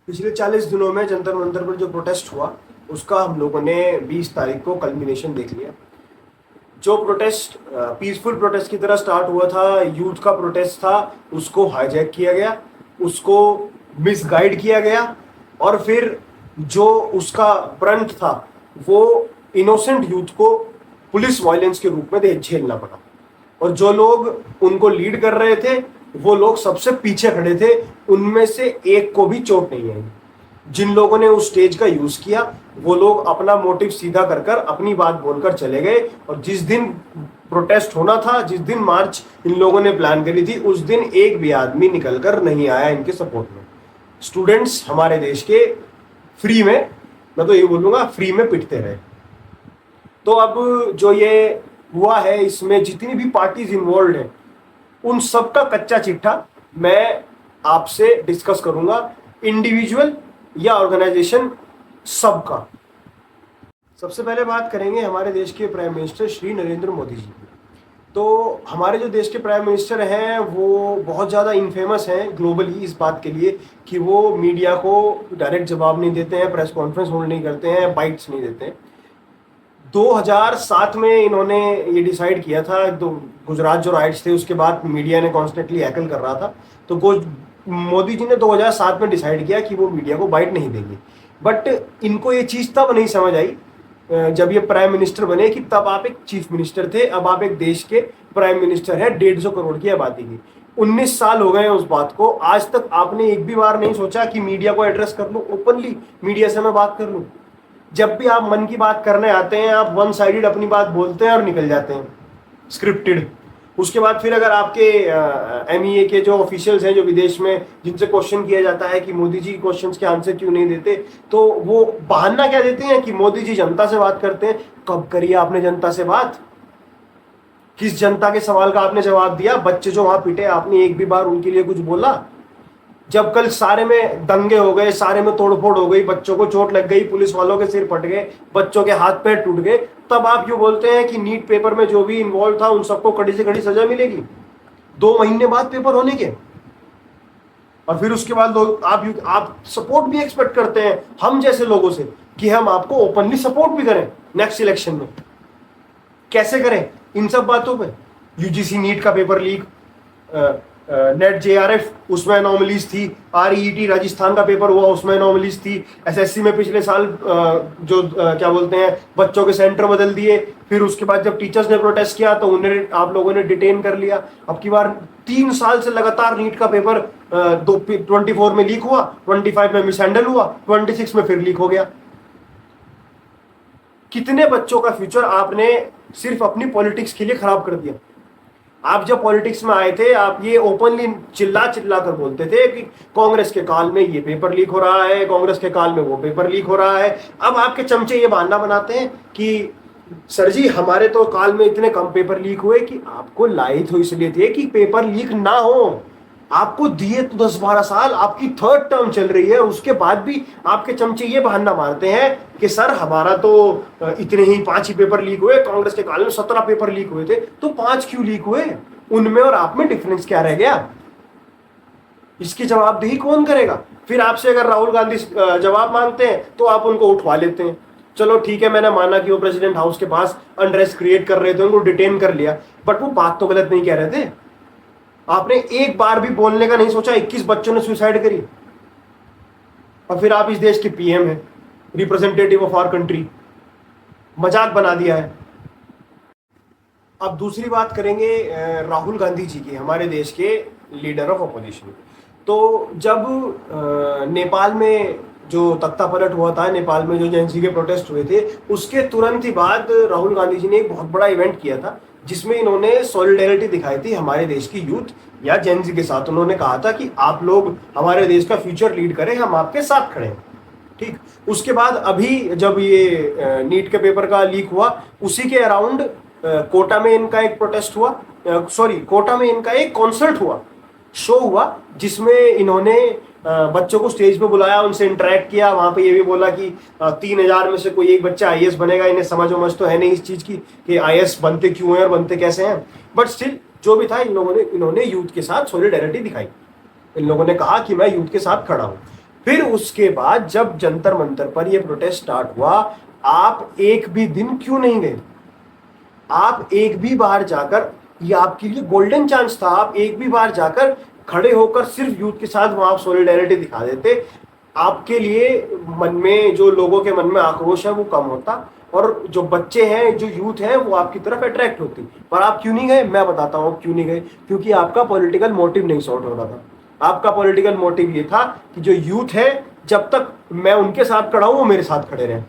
पिछले 40 दिनों में जंतर मंतर पर जो प्रोटेस्ट हुआ उसका हम लोगों ने 20 तारीख को कल्मिनेशन देख लिया। जो प्रोटेस्ट पीसफुल प्रोटेस्ट की तरह स्टार्ट हुआ था, यूथ का प्रोटेस्ट था, उसको हाईजैक किया गया, उसको मिसगाइड किया गया और फिर जो उसका फ्रंट था वो इनोसेंट यूथ को पुलिस वायलेंस के रूप में झेलना पड़ा। और जो लोग उनको लीड कर रहे थे वो लोग सबसे पीछे खड़े थे, उनमें से एक को भी चोट नहीं आई। जिन लोगों ने उस स्टेज का यूज किया वो लोग अपना मोटिव सीधा कर कर अपनी बात बोलकर चले गए। और जिस दिन प्रोटेस्ट होना था, जिस दिन मार्च इन लोगों ने प्लान करी थी, उस दिन एक भी आदमी निकलकर नहीं आया इनके सपोर्ट में। स्टूडेंट्स हमारे देश के फ्री में, मैं तो ये बोलूंगा, फ्री में पिटते रहे। तो अब जो ये हुआ है इसमें जितनी भी पार्टीज इन्वॉल्व हैं उन सबका कच्चा चिट्ठा मैं आपसे डिस्कस करूंगा, इंडिविजुअल या ऑर्गेनाइजेशन सबका। सबसे पहले बात करेंगे हमारे देश के प्राइम मिनिस्टर श्री नरेंद्र मोदी जी की। तो हमारे जो देश के प्राइम मिनिस्टर हैं वो बहुत ज़्यादा इनफेमस हैं ग्लोबली इस बात के लिए कि वो मीडिया को डायरेक्ट जवाब नहीं देते हैं, प्रेस कॉन्फ्रेंस होल्ड नहीं करते हैं, बाइट्स नहीं देते हैं। 2007 में इन्होंने ये डिसाइड किया था, तो गुजरात जो राइट्स थे उसके बाद मीडिया ने कॉन्स्टेंटली हैकल कर रहा था, तो मोदी जी ने 2007 में डिसाइड किया कि वो मीडिया को बाइट नहीं देंगे। बट इनको ये चीज़ तब नहीं समझ आई जब ये प्राइम मिनिस्टर बने कि तब आप एक चीफ मिनिस्टर थे, अब आप एक देश के प्राइम मिनिस्टर हैं 150 करोड़ की आबादी की। 19 साल हो गए हैं उस बात को, आज तक आपने एक भी बार नहीं सोचा कि मीडिया को एड्रेस कर लूं, ओपनली मीडिया से मैं बात कर लूं। जब भी आप मन की बात करने आते हैं आप वन साइडेड अपनी बात बोलते हैं और निकल जाते हैं, स्क्रिप्टेड। उसके बाद फिर अगर आपके एमईए के जो ऑफिशियल्स हैं जो विदेश में, जिनसे क्वेश्चन किया जाता है कि मोदी जी क्वेश्चंस के आंसर क्यों नहीं देते, तो वो बहाना क्या देते हैं कि मोदी जी जनता से बात करते हैं। कब करिए आपने जनता से बात? किस जनता के सवाल का आपने जवाब दिया? बच्चे जो वहां पिटे, आपने एक भी बार उनके लिए कुछ बोला? जब कल सारे में दंगे हो गए, सारे में तोड़फोड़ हो गई, बच्चों को चोट लग गई, पुलिस वालों के सिर फट गए, बच्चों के हाथ पैर टूट गए, तब आप यूं बोलते हैं कि नीट पेपर में जो भी इन्वॉल्व था उन सबको कड़ी से कड़ी सजा मिलेगी 2 महीने बाद पेपर होने के। और फिर उसके बाद लोग आप सपोर्ट भी एक्सपेक्ट करते हैं हम जैसे लोगों से कि हम आपको ओपनली सपोर्ट भी करें नेक्स्ट इलेक्शन में। कैसे करें इन सब बातों पे? यूजीसी नीट का पेपर लीक, नेट जेआरएफ उसमें अनोमलीज थी, आरईटी राजस्थान का पेपर हुआ उसमें अनोमलीज थी, एसएससी में पिछले साल क्या बोलते हैं बच्चों के सेंटर बदल दिए, फिर उसके बाद जब टीचर्स ने प्रोटेस्ट किया तो उन्हें आप लोगों ने डिटेन कर लिया। अब की बार 3 साल से लगातार नीट का पेपर 24 में लीक हुआ, 25 में मिसहैंडल हुआ, 26 में फिर लीक हो गया। कितने बच्चों का फ्यूचर आपने सिर्फ अपनी पॉलिटिक्स के लिए खराब कर दिया। आप जब पॉलिटिक्स में आए थे आप ये ओपनली चिल्ला चिल्ला कर बोलते थे कि कांग्रेस के काल में ये पेपर लीक हो रहा है, कांग्रेस के काल में वो पेपर लीक हो रहा है। अब आपके चमचे ये बहाना बनाते हैं कि सर जी हमारे तो काल में इतने कम पेपर लीक हुए कि आपको लाई तो इसलिए थे कि पेपर लीक ना हो। आपको दिए तो 10-12 साल, आपकी 3rd टर्म चल रही है, उसके बाद भी आपके चमचे ये बहाना मारते हैं कि सर हमारा तो इतने ही 5 ही पेपर लीक हुए, कांग्रेस के काल में 17 पेपर लीक हुए थे। तो 5 क्यों लीक हुए? उनमें और आप में डिफरेंस क्या रह गया? इसकी जवाबदेही कौन करेगा? फिर आपसे अगर राहुल गांधी जवाब मांगते हैं तो आप उनको उठवा लेते हैं। चलो ठीक है, मैंने माना कि वो प्रेसिडेंट हाउस के पास अनरेस्ट क्रिएट कर रहे थे, उनको डिटेन कर लिया, बट वो बात तो गलत नहीं कह रहे थे। आपने एक बार भी बोलने का नहीं सोचा 21 बच्चों ने सुसाइड करी, और फिर आप इस देश के पीएम हैं, रिप्रेजेंटेटिव ऑफ आवर कंट्री। मजाक बना दिया है। अब दूसरी बात करेंगे राहुल गांधी जी की, हमारे देश के लीडर ऑफ अपोजिशन। तो जब नेपाल में जो तख्ता पलट हुआ था, नेपाल में जो जेएनजी के प्रोटेस्ट हुए थे, उसके तुरंत ही बाद राहुल गांधी जी ने एक बहुत बड़ा इवेंट किया था जिसमें इन्होंने सॉलिडेरिटी दिखाई थी हमारे देश की यूथ या जेएनजी के साथ। उन्होंने कहा था कि आप लोग हमारे देश का फ्यूचर लीड करें, हम आपके साथ खड़े हैं। ठीक, उसके बाद अभी जब ये नीट के पेपर का लीक हुआ उसी के अराउंड कोटा में इनका एक प्रोटेस्ट हुआ, कोटा में इनका एक कॉन्सर्ट हुआ, शो हुआ, जिसमें इन्होंने बच्चों को स्टेज पे बुलाया, उनसे इंटरेक्ट किया। वहां पे ये भी बोला कि 3000 में से कोई एक बच्चा आईएएस बनेगा। इन्हें समझ तो है नहीं इस चीज की कि आईएएस बनते क्यों हैं और बनते कैसे हैं, बट स्टिल जो भी था इन्होंने यूथ के साथ सॉलिडेरिटी दिखाई। इन लोगों ने कहा कि मैं यूथ के साथ खड़ा हूं। फिर उसके बाद जब जंतर मंतर पर यह प्रोटेस्ट स्टार्ट हुआ, आप एक भी दिन क्यों नहीं गए? आप एक भी बार जाकर, ये आपके लिए गोल्डन चांस था, आप एक भी बार जाकर खड़े होकर सिर्फ यूथ के साथ वहां आप सोलिडेरिटी दिखा देते, आपके लिए मन में, जो लोगों के मन में आक्रोश है वो कम होता, और जो बच्चे हैं, जो यूथ है, वो आपकी तरफ अट्रैक्ट होती। पर आप क्यों नहीं गए? मैं बताता हूँ क्यों नहीं गए। क्योंकि आपका पॉलिटिकल मोटिव नहीं सॉर्ट हो रहा था। आपका पॉलिटिकल मोटिव ये था कि जो यूथ है, जब तक मैं उनके साथ खड़ा हूं वो मेरे साथ खड़े रहे।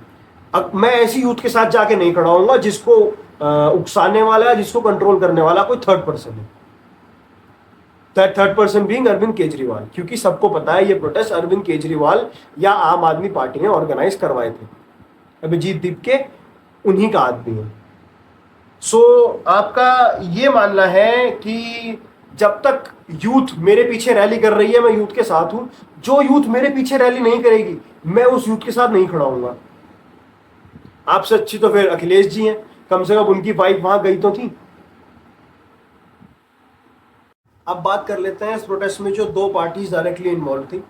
अब मैं ऐसी यूथ के साथ जाके नहीं खड़ा होऊंगा जिसको उकसाने वाला, जिसको कंट्रोल करने वाला कोई थर्ड पर्सन है। Third person being Arvind Kejriwal. क्योंकि सबको पता है ये प्रोटेस्ट अरविंद केजरीवाल या आम आदमी पार्टी ने ऑर्गेनाइज करवाए थे। अभिजीत दीपके उन्हीं का आदमी है। सो आपका ये मानना है कि जब तक यूथ मेरे पीछे रैली कर रही है, मैं यूथ के साथ हूं। जो यूथ मेरे पीछे रैली नहीं करेगी, मैं उस यूथ के साथ नहीं खड़ा होऊंगा। आपसे अच्छी तो फिर अखिलेश जी हैं, कम से कम उनकी वाइफ वहां गई तो थी। अब बात कर लेते हैं इस प्रोटेस्ट में जो दो पार्टीज डायरेक्टली इन्वॉल्व थी,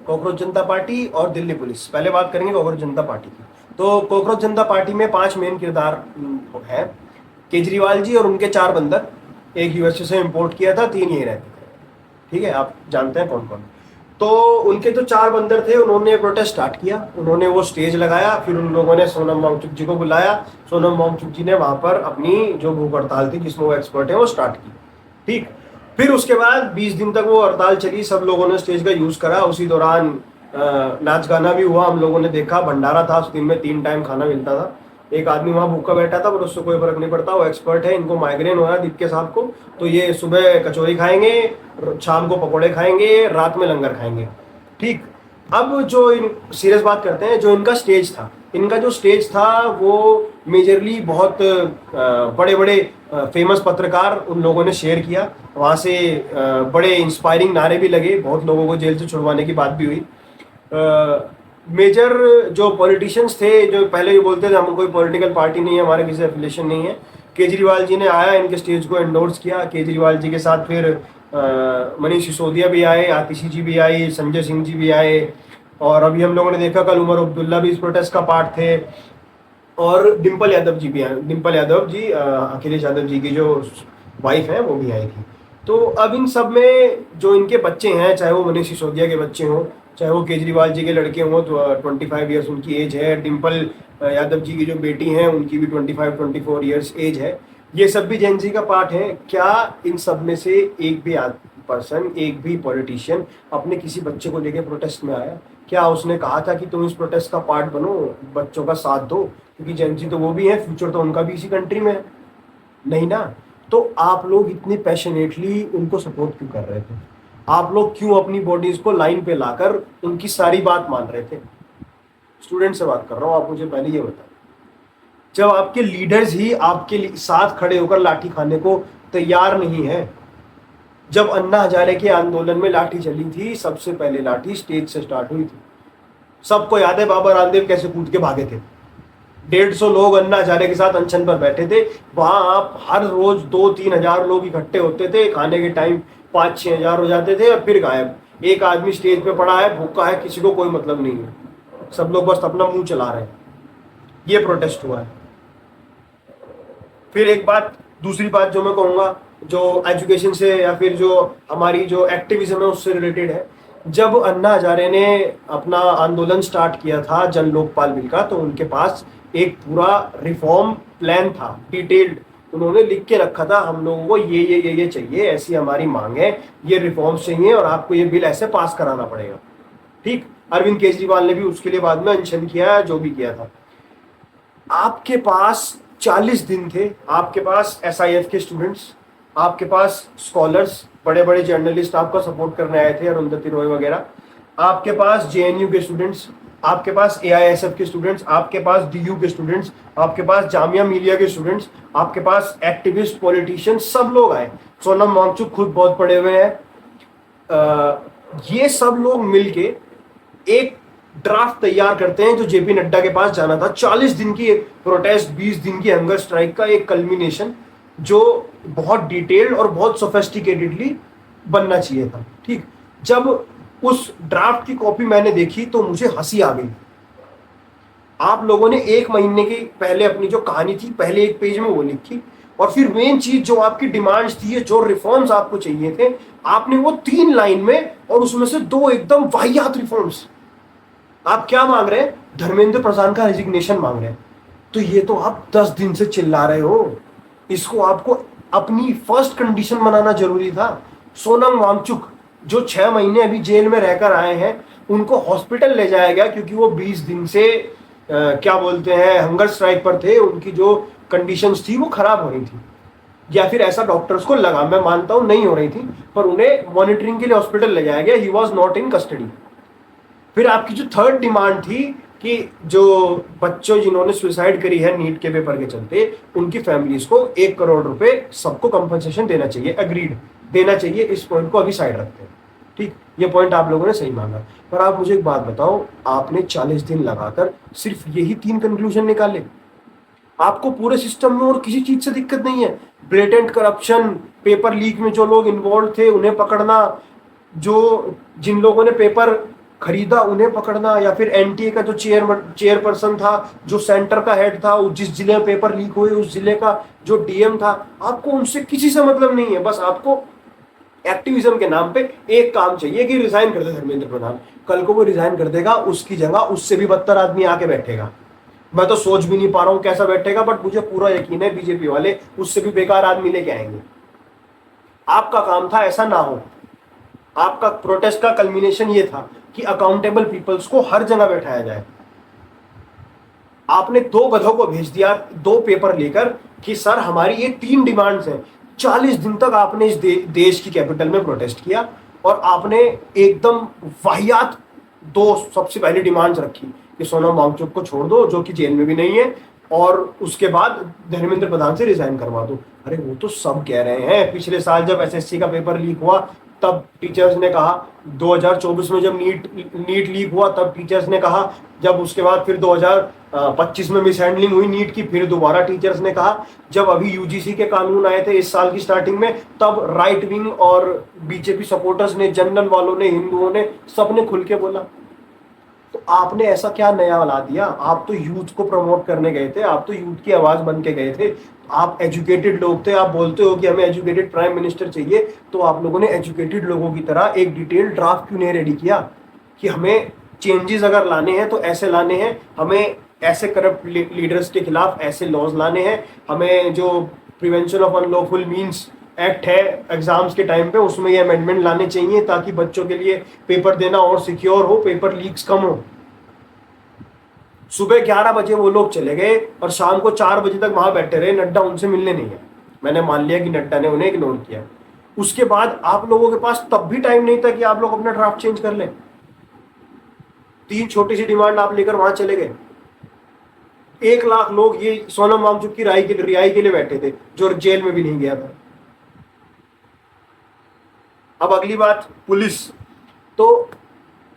कॉकरोच जनता पार्टी और दिल्ली पुलिस। पहले बात करेंगे कॉकरोच जनता पार्टी की। तो कॉकरोच जनता पार्टी में 5 मेन किरदार हैं। केजरीवाल जी और उनके 4 बंदर, एक यूएसए से इंपोर्ट किया था, 3 यही रहते थे। ठीक है, आप जानते हैं कौन कौन। तो उनके जो 4 बंदर थे, उन्होंने प्रोटेस्ट स्टार्ट किया, उन्होंने वो स्टेज लगाया, फिर उन लोगों ने सोनम वांगचुक जी को बुलाया। सोनम वांगचुक जी ने वहां पर अपनी जो भूख हड़ताल थी, जिसमें वो एक्सपर्ट है, वो स्टार्ट की। ठीक, फिर उसके बाद 20 दिन तक वो हड़ताल चली, सब लोगों ने स्टेज का यूज करा। उसी दौरान नाच गाना भी हुआ, हम लोगों ने देखा, भंडारा था। उस दिन में 3 टाइम खाना मिलता था। एक आदमी वहां भूखा बैठा था, पर उससे कोई फर्क नहीं पड़ता, वो एक्सपर्ट है, इनको माइग्रेन हो रहा है दीपके साहब को, तो ये सुबह कचौरी खाएंगे, शाम को पकौड़े खाएंगे, रात में लंगर खाएंगे। ठीक, अब जो सीरियस बात करते हैं, जो इनका स्टेज था, इनका जो स्टेज था वो मेजरली बहुत बड़े बड़े फेमस पत्रकार उन लोगों ने शेयर किया। वहाँ से बड़े इंस्पायरिंग नारे भी लगे, बहुत लोगों को जेल से छुड़वाने की बात भी हुई। मेजर जो पॉलिटिशियंस थे, जो पहले भी बोलते थे हम कोई पॉलिटिकल पार्टी नहीं है, हमारे किसी एफिलिएशन नहीं है, केजरीवाल जी ने आया, इनके स्टेज को एंडोर्स किया। केजरीवाल जी के साथ फिर मनीष सिसोदिया भी आए, आतिशी जी भी आई, संजय सिंह जी भी आए, और अभी हम लोगों ने देखा कल उमर अब्दुल्ला भी इस प्रोटेस्ट का पार्ट थे, और डिम्पल यादव जी भी आए। डिम्पल यादव जी अखिलेश यादव जी की जो वाइफ है, वो भी आई थी। तो अब इन सब में जो इनके बच्चे हैं, चाहे वो मनीष सिसोदिया के बच्चे हों, चाहे वो केजरीवाल जी के लड़के हों, तो 25 ईयर्स उनकी एज है। डिम्पल यादव जी की जो बेटी हैं, उनकी भी 25-24 ईयर्स एज है। ये सब भी जेन जी का पार्ट है। क्या इन सब में से एक भी पर्सन, एक भी पॉलिटिशियन अपने किसी बच्चे को लेकर प्रोटेस्ट में आया? क्या उसने कहा था कि तुम इस प्रोटेस्ट का पार्ट बनो, बच्चों का साथ दो? क्योंकि जेन जी तो वो भी है, फ्यूचर तो उनका भी इसी कंट्री में है, नहीं ना? तो आप लोग इतनी पैशनेटली उनको सपोर्ट क्यों कर रहे थे? आप लोग क्यों अपनी बॉडीज को लाइन पे लाकर उनकी सारी बात मान रहे थे? स्टूडेंट से बात कर रहा हूं, आप मुझे पहले ये बताएं। जब आपके लीडर्स ही आपके साथ खड़े होकर लाठी खाने को तैयार नहीं है। जब अन्ना हजारे के आंदोलन में लाठी चली थी, सबसे पहले लाठी स्टेज से स्टार्ट हुई थी। सबको याद है बाबा रामदेव कैसे कूद के भागे थे। 150 लोग अन्ना हजारे के साथ अनशन पर बैठे थे। वहां आप हर रोज 2-3 हजार लोग इकट्ठे होते थे, खाने के टाइम 5-6 हजार हो जाते थे, और फिर गायब। एक आदमी स्टेज पे पड़ा है, भूखा है, किसी को कोई मतलब नहीं है, सब लोग बस अपना मुंह चला रहे हैं। ये प्रोटेस्ट हुआ है। फिर एक बात, दूसरी बात जो मैं कहूँगा, जो एजुकेशन से या फिर जो हमारी जो एक्टिविज्म है उससे रिलेटेड है। जब अन्ना हजारे ने अपना आंदोलन स्टार्ट किया था जन लोकपाल बिल का, तो उनके पास एक पूरा रिफॉर्म प्लान था, डिटेल्ड। उन्होंने लिख के रखा था, हम लोगों को ये चाहिए, ऐसी हमारी मांग है, ये रिफॉर्म्स चाहिए, और आपको ये बिल ऐसे पास कराना पड़ेगा। ठीक, अरविंद केजरीवाल ने भी उसके लिए बाद में अनशन किया, जो भी किया था। आपके पास 40 दिन थे, आपके पास एसआईएफ के स्टूडेंट्स, आपके पास स्कॉलर्स, बड़े बड़े जर्नलिस्ट आपका सपोर्ट करने आए थे, अरुंधति रॉय वगैरह, आपके पास जेएनयू के स्टूडेंट्स, आपके पास एआईएसएफ के स्टूडेंट्स, आपके पास डीयू के स्टूडेंट्स, आपके पास जामिया मिलिया के स्टूडेंट्स, आपके पास एक्टिविस्ट, पॉलिटिशियन, सब लोग आए। सोनम वांगचुक खुद बहुत पढ़े हुए हैं। ये सब लोग मिलके एक ड्राफ्ट तैयार करते हैं जो जेपी नड्डा के पास जाना था। 40 दिन की प्रोटेस्ट, 20 दिन की हंगर स्ट्राइक का एक कल्मिनेशन, जो बहुत डिटेल्ड और बहुत सोफिस्टिकेटेडली बनना चाहिए था। ठीक, जब उस ड्राफ्ट की कॉपी मैंने देखी तो मुझे हंसी आ गई। आप लोगों ने 1 महीने की पहले अपनी जो कहानी थी पहले 1 पेज में वो लिखी, और फिर मेन चीज जो आपकी डिमांड्स थी, जो रिफॉर्म्स आपको चाहिए थे, आपने वो 3 लाइन में, और उसमें से 2 एकदम वाहियात रिफॉर्म्स। आप क्या मांग रहे हैं? धर्मेंद्र प्रधान का रेजिग्नेशन मांग रहे हैं। तो ये तो आप 10 दिन से चिल्ला रहे हो, इसको आपको अपनी फर्स्ट कंडीशन बनाना जरूरी था। सोनम वांगचुक जो 6 महीने अभी जेल में रहकर आए हैं, उनको हॉस्पिटल ले जाया गया क्योंकि वो 20 दिन से क्या बोलते हैं, हंगर स्ट्राइक पर थे। उनकी जो कंडीशंस थी वो खराब हो रही थी, या फिर ऐसा डॉक्टर्स को लगा, मैं मानता हूं नहीं हो रही थी, पर उन्हें मॉनिटरिंग के लिए हॉस्पिटल ले जाया गया। He was not in custody. फिर आपकी जो थर्ड डिमांड थी कि जो बच्चों जिन्होंने सुसाइड करी है नीट के पेपर के चलते, उनकी फैमिलीज को 1 करोड़ रुपए सबको कंपनसेशन देना चाहिए, एग्रीड देना चाहिए। इस पॉइंट को अभी साइड रखते हैं, ठीक, ये पॉइंट आप लोगों ने सही मांगा। पर आप मुझे एक बात बताओ, आपने 40 दिन लगाकर सिर्फ यही 3 कंक्लूजन निकाले? आपको पूरे सिस्टम में और किसी चीज से दिक्कत नहीं है? ब्लेटेंट करप्शन, पेपर लीक में जो लोग इन्वॉल्व थे उन्हें पकड़ना, जो जिन लोगों ने पेपर खरीदा उन्हें पकड़ना, या फिर एनटीए का जो चेयरपर्सन था, जो सेंटर का हेड था, जिस जिले में पेपर लीक हुए उस जिले का जो डीएम था, आपको उनसे किसी से मतलब नहीं है। बस आपको एक्टिविज्म के नाम पे एक काम चाहिए कि रिजाइन कर दे धर्मेंद्र प्रधान। कल को वो रिजाइन कर देगा, उसकी जगह उससे भी बदतर आदमी आके बैठेगा। मैं तो सोच भी नहीं पा रहा हूं कैसा बैठेगा, बट मुझे पूरा यकीन है बीजेपी वाले उससे भी बेकार आदमी लेके आएंगे। आपका काम था ऐसा ना हो। आपका प्रोटेस्ट का कल्मिनेशन ये था कि अकाउंटेबल पीपल्स को हर जगह बैठाया जाए। आपने 2 गधों को भेज दिया 2 पेपर लेकर कि सर हमारी ये 3 डिमांड्स हैं। 40 दिन तक आपने इस देश की कैपिटल में प्रोटेस्ट किया, और आपने एकदम वाहियात 2 सबसे पहली डिमांड्स रखी कि सोनम वांगचुक को छोड़ दो, जो कि जेल में भी नहीं है, और उसके बाद धर्मेंद्र प्रधान से रिजाइन करवा दो। अरे वो तो सब कह रहे हैं। पिछले साल जब एसएससी का पेपर लीक हुआ तब टीचर्स ने कहा, 2024 में जब नीट लीक हुआ तब टीचर्स ने कहा, जब उसके बाद फिर 2025 में मिसहैंडलिंग हुई नीट की, फिर दोबारा टीचर्स ने कहा, जब अभी यूजीसी के कानून आए थे इस साल की स्टार्टिंग में, तब राइट विंग और बीजेपी सपोर्टर्स ने, जनरल वालों ने, हिंदुओं ने, सबने खुल के बोला। तो आपने ऐसा क्या नया ला दिया? आप तो यूथ को प्रमोट करने गए थे, आप तो यूथ की आवाज बन के गए थे, आप एजुकेटेड लोग थे। आप बोलते हो कि हमें एजुकेटेड प्राइम मिनिस्टर चाहिए, तो आप लोगों ने एजुकेटेड लोगों की तरह एक डिटेल ड्राफ्ट क्यों नहीं रेडी किया कि हमें चेंजेस अगर लाने हैं तो ऐसे लाने हैं, हमें ऐसे करप्ट लीडर्स के खिलाफ ऐसे लॉज लाने हैं, हमें जो prevention of unlawful means act है एग्जाम्स के टाइम पे उसमें ये अमेंडमेंट लाने चाहिए ताकि बच्चों के लिए पेपर देना और सिक्योर हो, पेपर लीक्स कम हो। सुबह 11 बजे वो लोग चले गए और शाम को 4 बजे तक वहां बैठे रहे। नड्डा उनसे मिलने नहीं है। मैंने मान लिया कि नड्डा ने उन्हें इग्नोर किया। उसके बाद आप लोगों के पास तब भी टाइम नहीं था कि आप लोग अपना ड्राफ्ट चेंज कर लें। 3 छोटी सी डिमांड आप लेकर वहां चले गए। 1 लाख लोग ये सोनम वांगचुक की रिहाई के लिए बैठे थे, जो जेल में भी नहीं गया था। अब अगली बात पुलिस। तो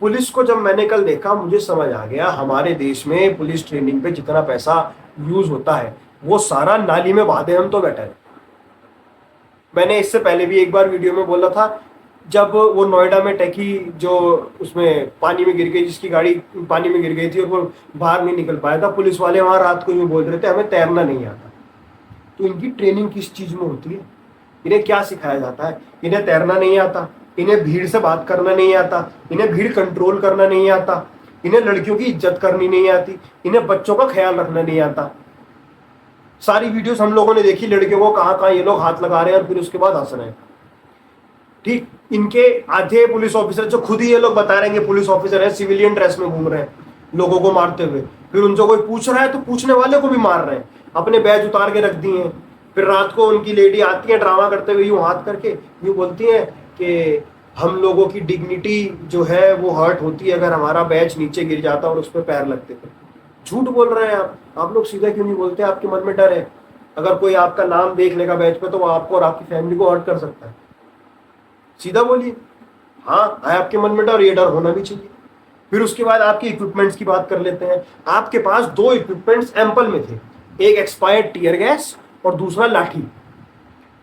पुलिस को जब मैंने कल देखा मुझे समझ आ गया, हमारे देश में पुलिस ट्रेनिंग पे जितना पैसा यूज होता है वो सारा नाली में बहा दे हम तो बेटर है। मैंने इससे पहले भी एक बार वीडियो में बोला था, जब वो नोएडा में टैकी जो उसमें पानी में गिर गई, जिसकी गाड़ी पानी में गिर गई थी और वो बाहर नहीं निकल पाया था, पुलिस वाले वहां रात को यूं बोल रहे थे हमें तैरना नहीं आता। तो इनकी ट्रेनिंग किस चीज में होती है? इन्हें क्या सिखाया जाता है? इन्हें तैरना नहीं आता, इन्हें भीड़ से बात करना नहीं आता, इन्हें भीड़ कंट्रोल करना नहीं आता, इन्हें लड़कियों की इज्जत करनी नहीं आती, इन्हें बच्चों का ख्याल रखना नहीं आता। सारी वीडियोस हम लोगों ने देखी, लड़कियों को कहां कहां ये लोग हाथ लगा रहे हैं और फिर उसके बाद हंस रहे हैं। ठीक, इनके आधे पुलिस ऑफिसर जो खुद ही ये लोग बता रहे हैं कि पुलिस ऑफिसर है, सिविलियन ड्रेस में घूम रहे हैं लोगों को मारते हुए। फिर उनसे कोई पूछ रहा है तो पूछने वाले को भी मार रहे हैं, अपने बैज उतार के रख दिए हैं। फिर रात को उनकी लेडी आती है ड्रामा करते हुए, यूं हाथ करके यूं बोलती है कि हम लोगों की डिग्निटी जो है वो हर्ट होती है अगर हमारा बैच नीचे गिर जाता और उस पर पैर लगते थे। झूठ बोल रहे हैं आप लोग सीधा क्यों नहीं बोलते? आपके मन में डर है अगर कोई आपका नाम देख लेगा बैच पे तो वो आपको और आपकी फैमिली को हर्ट कर सकता है। सीधा बोलिए, हाँ है आपके मन में डर, ये डर होना भी चाहिए। फिर उसके बाद आपके इक्विपमेंट्स की बात कर लेते हैं। आपके पास 2 इक्विपमेंट्स एम्पल में थे, एक एक्सपायर्ड टीयर गैस और दूसरा लाठी।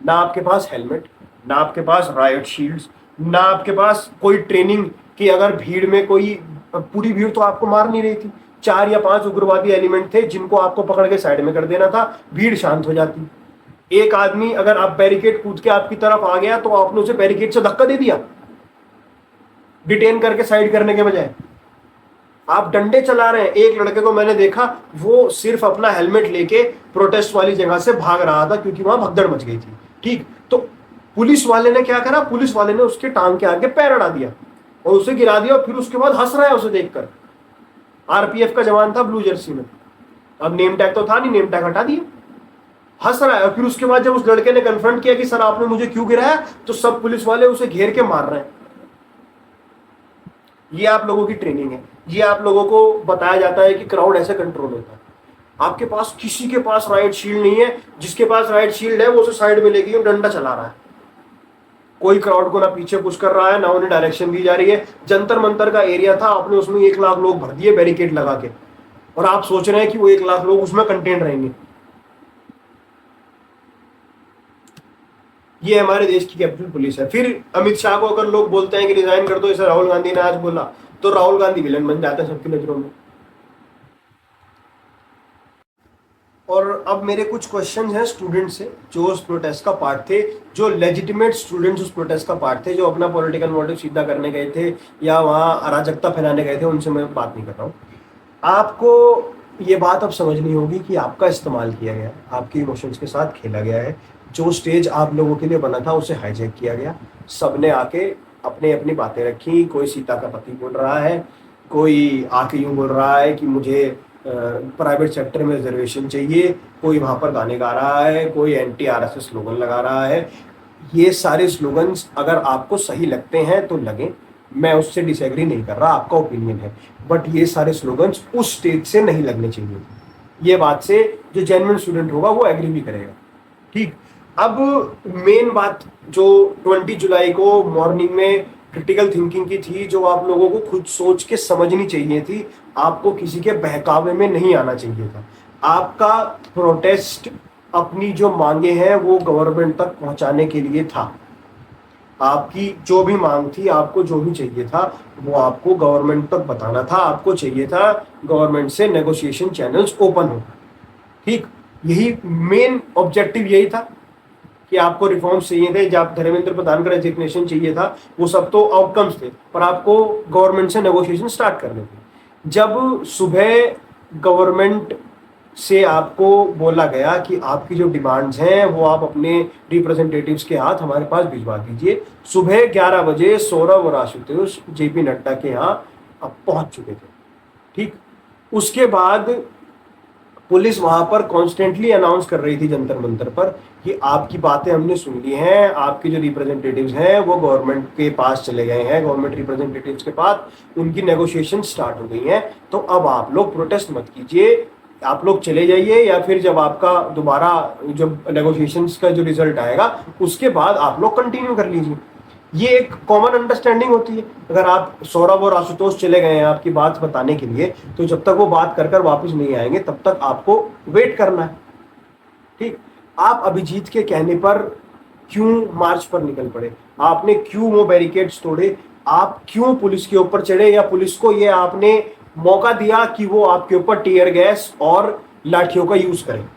ना आपके पास हेलमेट, ना आपके पास रायट शील्ड्स, ना आपके पास कोई ट्रेनिंग कि अगर भीड़ में कोई, पूरी भीड़ तो आपको मार नहीं रही थी, 4 या 5 उग्रवादी एलिमेंट थे जिनको आपको पकड़ के साइड में कर देना था, भीड़ शांत हो जाती। एक आदमी अगर आप बैरिकेड कूद के आपकी तरफ आ गया तो आपने उसे बैरिकेड से धक्का दे दिया, डिटेन करके साइड करने के बजाय आप डंडे चला रहे हैं। एक लड़के को मैंने देखा, वो सिर्फ अपना हेलमेट लेके प्रोटेस्ट वाली जगह से भाग रहा था क्योंकि वहां भगदड़ मच गई थी। ठीक, तो पुलिस वाले ने क्या करा, पुलिस वाले ने उसके टांग के आगे पैर अड़ा दिया और उसे गिरा दिया, और फिर उसके बाद हंस रहा है उसे देखकर। आरपीएफ का जवान था ब्लू जर्सी में, अब नेम टैग तो था नहीं, नेम टैग हटा दिया, हंस रहा है। और फिर उसके बाद जब उस लड़के ने कन्फ्रंट किया कि सर आपने मुझे क्यों गिराया, तो सब पुलिस वाले उसे घेर के मार रहे हैं। ये आप लोगों की ट्रेनिंग है, ये आप लोगों को बताया जाता है कि क्राउड ऐसे कंट्रोल होता है। आपके पास किसी के पास राइट शील्ड नहीं है, जिसके पास राइट शील्ड है वो उसे साइड में लेके डंडा चला रहा है। कोई क्राउड को ना पीछे पुश कर रहा है, ना उन्हें डायरेक्शन दी जा रही है। जंतर मंतर का एरिया था, आपने उसमें 1 लाख लोग भर दिए बैरिकेड लगा के, और आप सोच रहे हैं कि वो 1 लाख लोग उसमें कंटेन रहेंगे। ये हमारे देश की कैपिटल पुलिस है। फिर अमित शाह को अगर लोग बोलते हैं कि रिजाइन कर दो, जैसे राहुल गांधी ने आज बोला, तो राहुल गांधी विलन बन जाते हैं सबकी नजरों में। और अब मेरे कुछ क्वेश्चन हैं स्टूडेंट से जो उस प्रोटेस्ट का पार्ट थे, जो लेजिटिमेट स्टूडेंट्स उस प्रोटेस्ट का पार्ट थे, जो अपना पॉलिटिकल मोटिव सीधा करने गए थे या वहाँ अराजकता फैलाने गए थे, उनसे मैं बात नहीं कर रहा हूँ। आपको ये बात अब समझनी होगी कि आपका इस्तेमाल किया गया, आपके इमोशंस के साथ खेला गया है। जो स्टेज आप लोगों के लिए बना था उसे हाईजैक किया गया। सबने आके अपने अपनी बातें रखी, कोई सीता का पति बोल रहा है, कोई आके यूँ बोल रहा है कि मुझे प्राइवेट सेक्टर में रिजर्वेशन चाहिए, कोई वहाँ पर गाने गा रहा है, कोई एंटी आरएसएस स्लोगन लगा रहा है। ये सारे स्लोगन्स अगर आपको सही लगते हैं तो लगे, मैं उससे डिसएग्री नहीं कर रहा, आपका ओपिनियन है, बट ये सारे स्लोगन्स उस स्टेज से नहीं लगने चाहिए। ये बात से जो जेन्युइन स्टूडेंट होगा वो एग्री भी करेगा। ठीक, अब मेन बात जो 20 जुलाई को मॉर्निंग में क्रिटिकल थिंकिंग की थी, जो आप लोगों को खुद सोच के समझनी चाहिए थी, आपको किसी के बहकावे में नहीं आना चाहिए था। आपका प्रोटेस्ट अपनी जो मांगे हैं वो गवर्नमेंट तक पहुंचाने के लिए था। आपकी जो भी मांग थी, आपको जो भी चाहिए था, वो आपको गवर्नमेंट तक बताना था। आपको चाहिए था गवर्नमेंट से नेगोशिएशन चैनल्स ओपन हो। ठीक, यही मेन ऑब्जेक्टिव यही था कि आपको रिफॉर्म्स चाहिए थे, जब धर्मेंद्र प्रधान का रेजिग्नेशन चाहिए था, वो सब तो आउटकम्स थे, पर आपको गवर्नमेंट से नेगोशिएशन स्टार्ट करने थे। जब सुबह गवर्नमेंट से आपको बोला गया कि आपकी जो डिमांड्स हैं वो आप अपने रिप्रेजेंटेटिव्स के हाथ हमारे पास भिजवा दीजिए, सुबह 11 बजे सौरभ और आशुतोष जेपी नड्डा के यहाँ अब पहुंच चुके थे। ठीक, उसके बाद पुलिस वहां पर कॉन्स्टेंटली अनाउंस कर रही थी जंतर मंतर पर कि आपकी बातें हमने सुन ली हैं, आपके जो रिप्रेजेंटेटिव्स हैं वो गवर्नमेंट के पास चले गए हैं, गवर्नमेंट रिप्रेजेंटेटिव्स के पास उनकी नेगोशिएशन स्टार्ट हो गई हैं, तो अब आप लोग प्रोटेस्ट मत कीजिए, आप लोग चले जाइए, या फिर जब आपका दोबारा जब नेगोशिएशंस का जो रिजल्ट आएगा उसके बाद आप लोग कंटिन्यू कर लीजिए। ये एक कॉमन अंडरस्टैंडिंग होती है। अगर आप सौरभ और आशुतोष चले गए हैं आपकी बात बताने के लिए, तो जब तक वो बात कर वापस नहीं आएंगे तब तक आपको वेट करना है। ठीक, आप अभिजीत के कहने पर क्यों मार्च पर निकल पड़े, आपने क्यों वो बैरिकेड्स तोड़े, आप क्यों पुलिस के ऊपर चढ़े, या पुलिस को ये आपने मौका दिया कि वो आपके ऊपर टीयर गैस और लाठियों का यूज करें।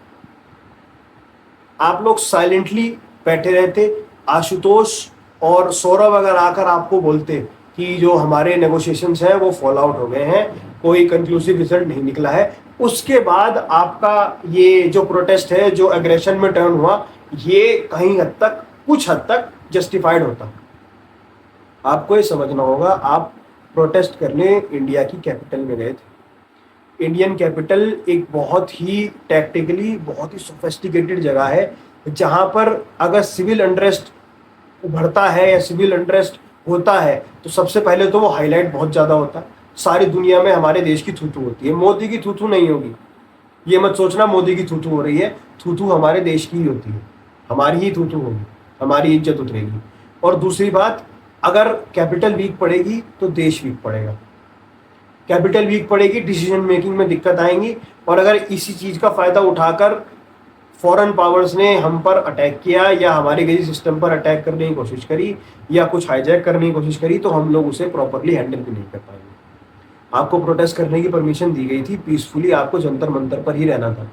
आप लोग साइलेंटली बैठे रहते। आशुतोष और सौरभ अगर आकर आपको बोलते कि जो हमारे नेगोशिएशंस हैं वो फॉल आउट हो गए हैं, कोई कंक्लूसिव रिजल्ट नहीं निकला है, उसके बाद आपका ये जो प्रोटेस्ट है, जो एग्रेशन में टर्न हुआ, ये कहीं हद तक, कुछ हद तक जस्टिफाइड होता। आपको ये समझना होगा, आप प्रोटेस्ट करने इंडिया की कैपिटल में गए थे। इंडियन कैपिटल एक बहुत ही टैक्टिकली बहुत ही सोफिस्टिकेटेड जगह है, जहां पर अगर सिविल अनरेस्ट उभरता है या सिविल अनरेस्ट होता है तो सबसे पहले तो वो हाईलाइट बहुत ज़्यादा होता है। सारी दुनिया में हमारे देश की थूथू होती है, मोदी की थूथू नहीं होगी। ये मत सोचना मोदी की थूथू हो रही है, थूथू हमारे देश की ही होती है, हमारी ही थूथू होगी, हमारी इज्जत उतरेगी। और दूसरी बात, अगर कैपिटल वीक पड़ेगी तो देश वीक पड़ेगा। कैपिटल वीक पड़ेगी, डिसीजन मेकिंग में दिक्कत आएंगी, और अगर इसी चीज़ का फ़ायदा उठाकर फॉरेन पावर्स ने हम पर अटैक किया या हमारे किसी सिस्टम पर अटैक करने की कोशिश करी या कुछ हाईजैक करने की कोशिश करी, तो हम लोग उसे प्रॉपरली हैंडल भी नहीं कर पाएंगे। आपको प्रोटेस्ट करने की परमिशन दी गई थी पीसफुली, आपको जंतर मंतर पर ही रहना था,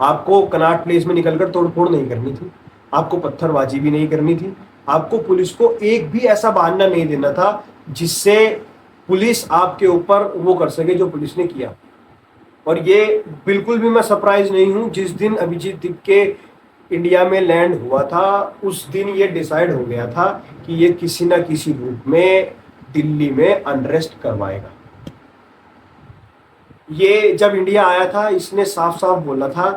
आपको कनॉट प्लेस में निकलकर तोड़फोड़ नहीं करनी थी, आपको पत्थरबाजी भी नहीं करनी थी, आपको पुलिस को एक भी ऐसा बहाना नहीं देना था जिससे पुलिस आपके ऊपर वो कर सके जो पुलिस ने किया। और ये बिल्कुल भी मैं सरप्राइज नहीं हूं, जिस दिन अभिजीत दिपके इंडिया में लैंड हुआ था उस दिन ये डिसाइड हो गया था कि ये किसी ना किसी रूप में दिल्ली में अनरेस्ट करवाएगा। ये जब इंडिया आया था इसने साफ साफ बोला था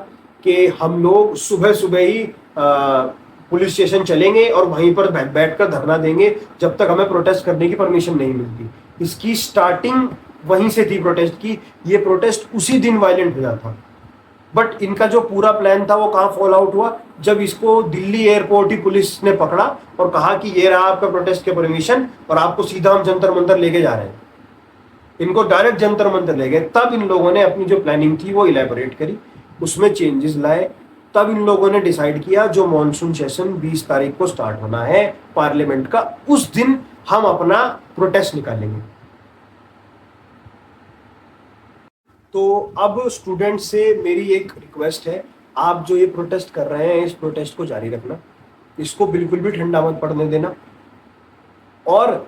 कि हम लोग सुबह सुबह ही पुलिस स्टेशन चलेंगे और वहीं पर बैठकर धरना देंगे जब तक हमें प्रोटेस्ट करने की परमिशन नहीं मिलती। इसकी स्टार्टिंग वहीं से थी प्रोटेस्ट की। ये प्रोटेस्ट उसी दिन वायलेंट हुआ था, बट इनका जो पूरा प्लान था वो कहाँ फॉल आउट हुआ, जब इसको दिल्ली एयरपोर्ट ही पुलिस ने पकड़ा और कहा कि ये रहा आपका प्रोटेस्ट के परमिशन और आपको सीधा हम जंतर मंतर लेके जा रहे हैं। इनको डायरेक्ट जंतर मंतर ले गए। तब इन लोगों ने अपनी जो प्लानिंग थी वो इलेबोरेट करी, उसमें चेंजेस लाए। तब इन लोगों ने डिसाइड किया जो मॉनसून सेशन 20 तारीख को स्टार्ट होना है पार्लियामेंट का, उस दिन हम अपना प्रोटेस्ट निकालेंगे। तो अब स्टूडेंट से मेरी एक रिक्वेस्ट है, आप जो ये प्रोटेस्ट कर रहे हैं इस प्रोटेस्ट को जारी रखना, इसको बिल्कुल भी ठंडा मत पड़ने देना। और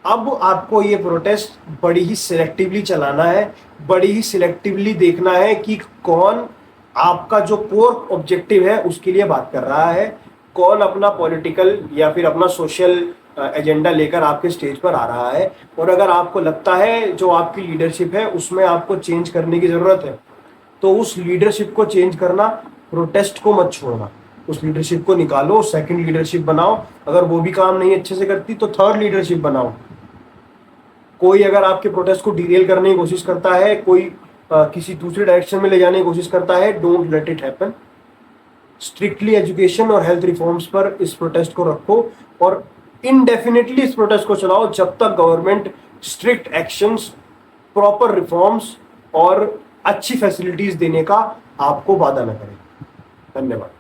अब आपको ये प्रोटेस्ट बड़ी ही सिलेक्टिवली चलाना है, बड़ी ही सिलेक्टिवली देखना है कि कौन आपका जो कोर ऑब्जेक्टिव है उसके लिए बात कर रहा है, कौन अपना पॉलिटिकल या फिर अपना सोशल एजेंडा लेकर आपके स्टेज पर आ रहा है। और अगर आपको लगता है जो आपकी लीडरशिप है उसमें आपको चेंज करने की ज़रूरत है, तो उस लीडरशिप को चेंज करना, प्रोटेस्ट को मत छोड़ना, उस लीडरशिप को निकालो, सेकंड लीडरशिप बनाओ। अगर वो भी काम नहीं अच्छे से करती तो थर्ड लीडरशिप बनाओ। कोई अगर आपके प्रोटेस्ट को डिरेल करने की कोशिश करता है, कोई किसी दूसरे डायरेक्शन में ले जाने की कोशिश करता है, don't let it happen. Strictly education और हेल्थ रिफॉर्म्स पर इस प्रोटेस्ट को रखो और इनडेफिनेटली इस प्रोटेस्ट को चलाओ जब तक government strict actions, proper reforms और अच्छी फैसिलिटीज देने का आपको वादा न करे। धन्यवाद।